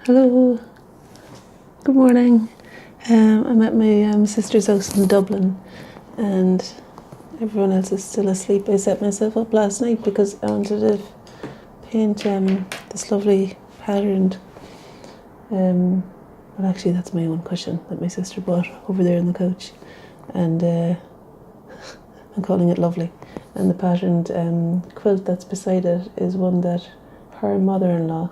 Hello, good morning. I'm at my sister's house in Dublin and everyone else is still asleep. I set myself up last night because I wanted to paint this lovely patterned, well actually that's my own cushion that my sister bought over there on the couch, and I'm calling it lovely. And the patterned quilt that's beside it is one that her mother-in-law,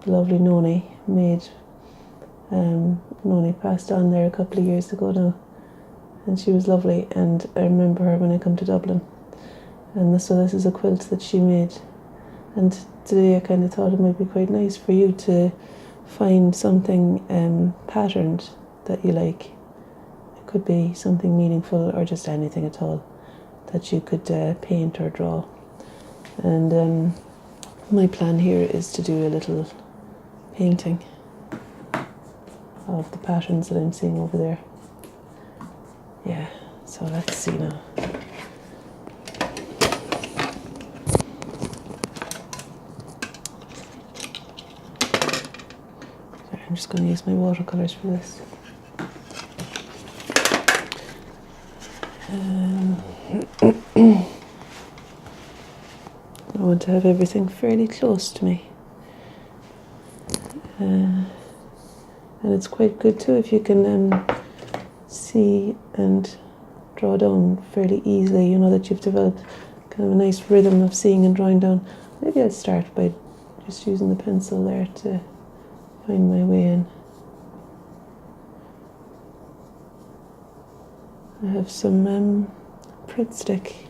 the lovely Noni, made. Noni passed on there a couple of years ago now, and she was lovely, and I remember her when I come to Dublin. And so this is a quilt that she made, and today I kind of thought it might be quite nice for you to find something patterned that you like. It could be something meaningful or just anything at all that you could paint or draw. And my plan here is to do a little painting of the patterns that I'm seeing over there. Yeah, so let's see now. Sorry, I'm just going to use my watercolours for this. I want to have everything fairly close to me. And it's quite good too if you can see and draw down fairly easily. You know that you've developed kind of a nice rhythm of seeing and drawing down. Maybe I'll start by just using the pencil there to find my way in. I have some Pritt stick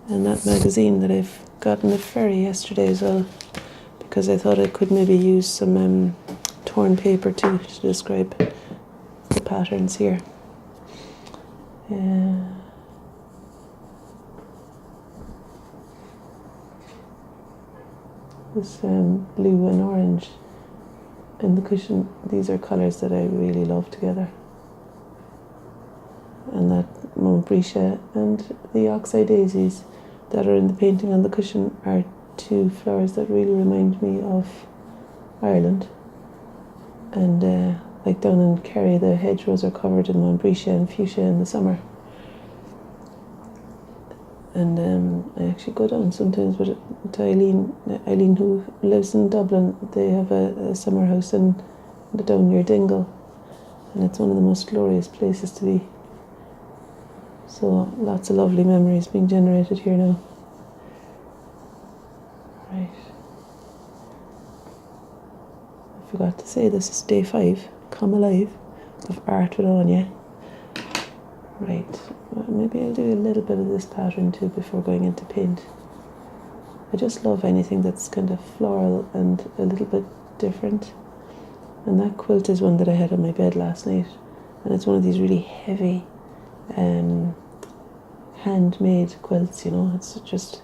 and that magazine that I've got in the ferry yesterday as well, because I thought I could maybe use some torn paper too to describe the patterns here. This blue and orange and the cushion, these are colours that I really love together. And that Montbretia and the oxeye daisies that are in the painting on the cushion are two flowers that really remind me of Ireland. And like down in Kerry, the hedgerows are covered in Montbretia and fuchsia in the summer. And I actually go down sometimes with to Aine who lives in Dublin. They have a summer house down near Dingle, and it's one of the most glorious places to be. So lots of lovely memories being generated here now. Right. I forgot to say this is day 5, Come Alive, of Art with Aine. Right, well, maybe I'll do a little bit of this pattern too before going into paint. I just love anything that's kind of floral and a little bit different. And that quilt is one that I had on my bed last night, and it's one of these really heavy handmade quilts, you know. It's just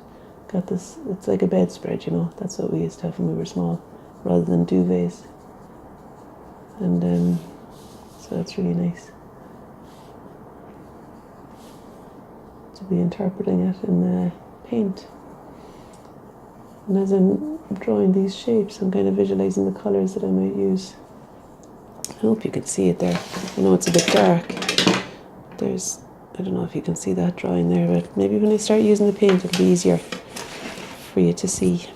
got this, it's like a bedspread, you know. That's what we used to have when we were small, rather than duvets. And so that's really nice to be interpreting it in paint. And as I'm drawing these shapes, I'm kind of visualizing the colours that I might use. I hope you can see it there. I know it's a bit dark. I don't know if you can see that drawing there, but maybe when I start using the paint it'll be easier for you to see.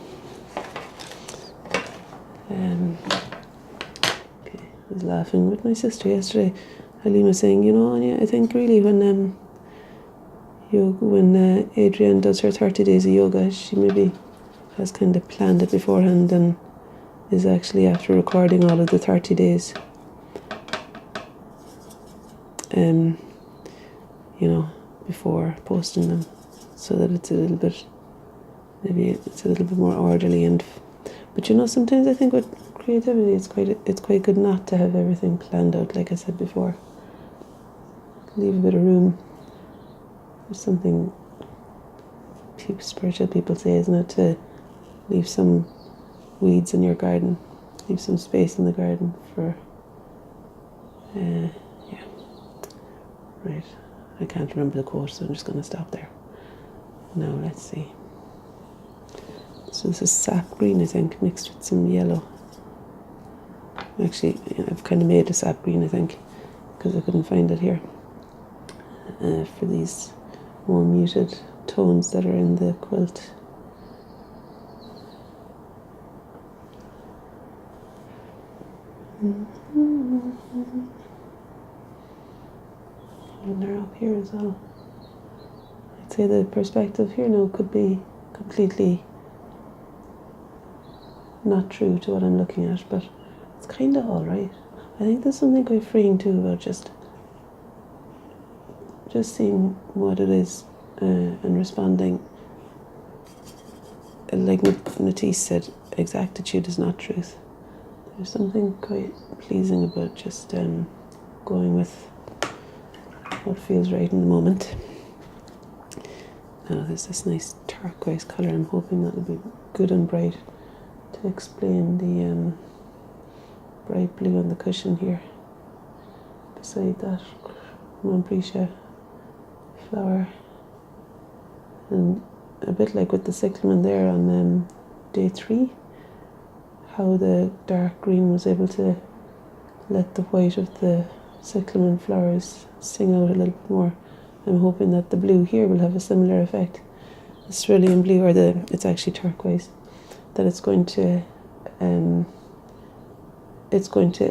Okay, I was laughing with my sister yesterday. Eileen was saying, you know, Anya, I think really when Adrienne does her 30 days of yoga, she maybe has kind of planned it beforehand and is actually after recording all of the 30 days. You know, before posting them, so that it's a little bit, maybe it's a little bit more orderly. But you know, sometimes I think with creativity, it's quite good not to have everything planned out. Like I said before, leave a bit of room. There's something spiritual people say, isn't it, to leave some weeds in your garden, leave some space in the garden for. Yeah, right. I can't remember the quote, so I'm just going to stop there. Now, let's see. So this is sap green, I think, mixed with some yellow. Actually, I've kind of made a sap green, I think, because I couldn't find it here, for these more muted tones that are in the quilt. And they're up here as well. I'd say the perspective here now could be completely not true to what I'm looking at, but it's kind of alright. I think there's something quite freeing too about just seeing what it is and responding. Like Matisse said, exactitude is not truth. There's something quite pleasing about just going with what feels right in the moment. Now there's this nice turquoise colour. I'm hoping that'll be good and bright to explain the bright blue on the cushion here. Beside that Montbretia flower, and a bit like with the cyclamen there on day 3, how the dark green was able to let the white of the cyclamen flowers sing out a little bit more. I'm hoping that the blue here will have a similar effect. The cerulean blue, or it's actually turquoise, that it's going to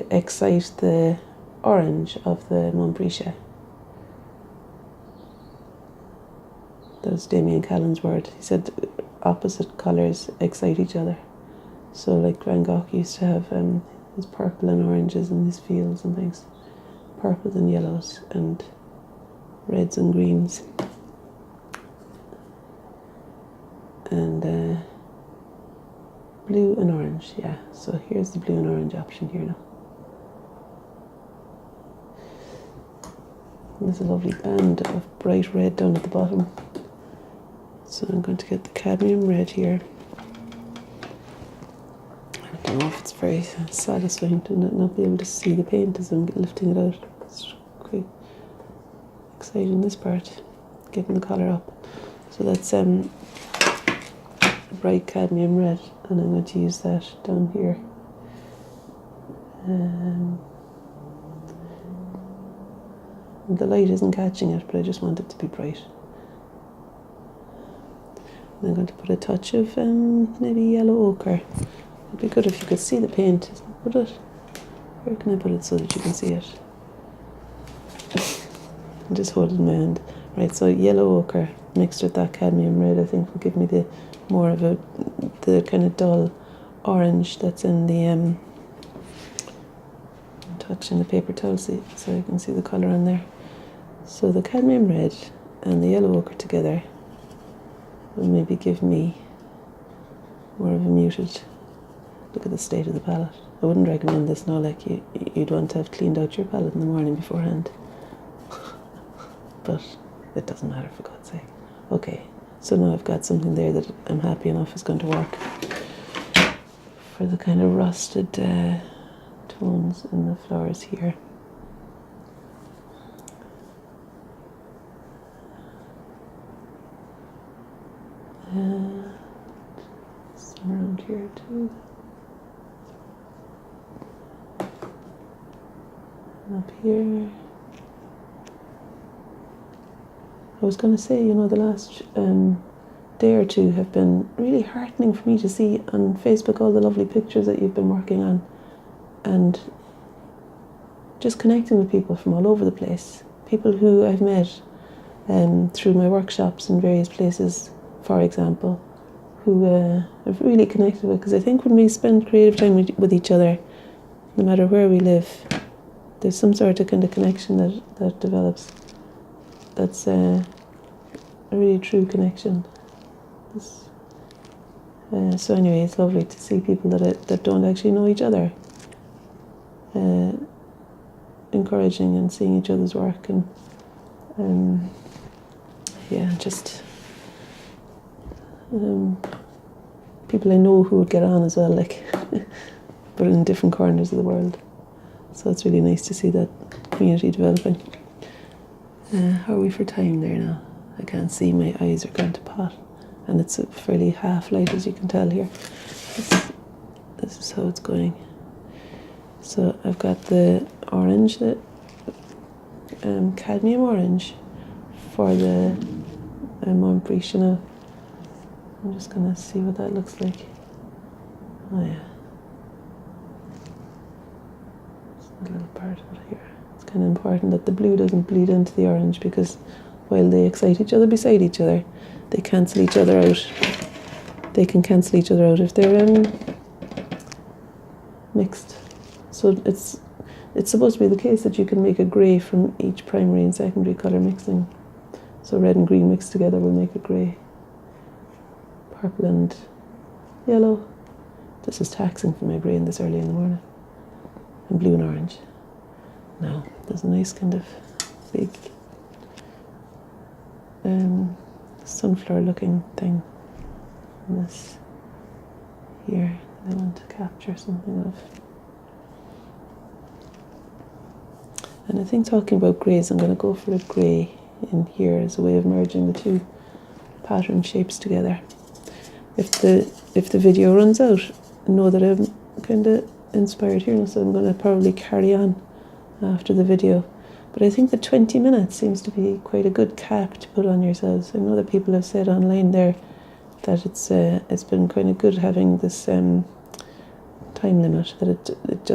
excite the orange of the Montbretia. That was Damien Callan's word. He said opposite colours excite each other. So like Van Gogh used to have his purple and oranges in his fields and things. Purples and yellows and reds and greens. And blue and orange, yeah. So here's the blue and orange option here now. And there's a lovely band of bright red down at the bottom. So I'm going to get the cadmium red here. I don't know if it's very satisfying to not be able to see the paint as I'm lifting it out. It's quite exciting, this part, getting the colour up. So that's bright cadmium red, and I'm going to use that down here. The light isn't catching it, but I just want it to be bright. And I'm going to put a touch of maybe yellow ochre. It'd be good if you could see the paint. Put it. Where can I put it so that you can see it? I'm just holding my hand. Right, so yellow ochre mixed with that cadmium red, I think, will give me the more of the kind of dull orange that's in the I'm touching the paper towel so you can see the colour on there. So the cadmium red and the yellow ochre together will maybe give me more of a muted. Look at the state of the palette. I wouldn't recommend this now, like you'd want to have cleaned out your palette in the morning beforehand. But it doesn't matter, for God's sake. Okay, so now I've got something there that I'm happy enough is going to work for the kind of rusted tones in the flowers here. Some around here too. And up here. I was going to say, you know, the last day or two have been really heartening for me to see on Facebook all the lovely pictures that you've been working on, and just connecting with people from all over the place. People who I've met through my workshops in various places, for example, who I've really connected with, because I think when we spend creative time with each other, no matter where we live, there's some sort of kind of connection that develops. That's a really true connection. So anyway, it's lovely to see people that don't actually know each other encouraging and seeing each other's work, and just people I know who would get on as well, like, but in different corners of the world. So it's really nice to see that community developing. How are we for time there now? I can't see, my eyes are going to pot, and it's a fairly half light, as you can tell here. This is how it's going. So I've got the orange, the cadmium orange for the Montbrie Chanel. I'm just going to see what that looks like. Oh yeah. Just a little part of it here. It's kind of important that the blue doesn't bleed into the orange, because while they excite each other beside each other, they cancel each other out. They can cancel each other out if they're mixed. So it's supposed to be the case that you can make a grey from each primary and secondary colour mixing. So red and green mixed together will make a grey. Purple and yellow. This is taxing for my brain this early in the morning. And blue and orange. Now, there's a nice kind of big sunflower looking thing in this here that I want to capture something of. And I think, talking about greys, I'm going to go for a grey in here as a way of merging the two pattern shapes together. If the video runs out, know that I'm kind of inspired here, so I'm going to probably carry on after the video. But I think the 20 minutes seems to be quite a good cap to put on yourselves. I know that people have said online there that it's been kind of good having this time limit, that it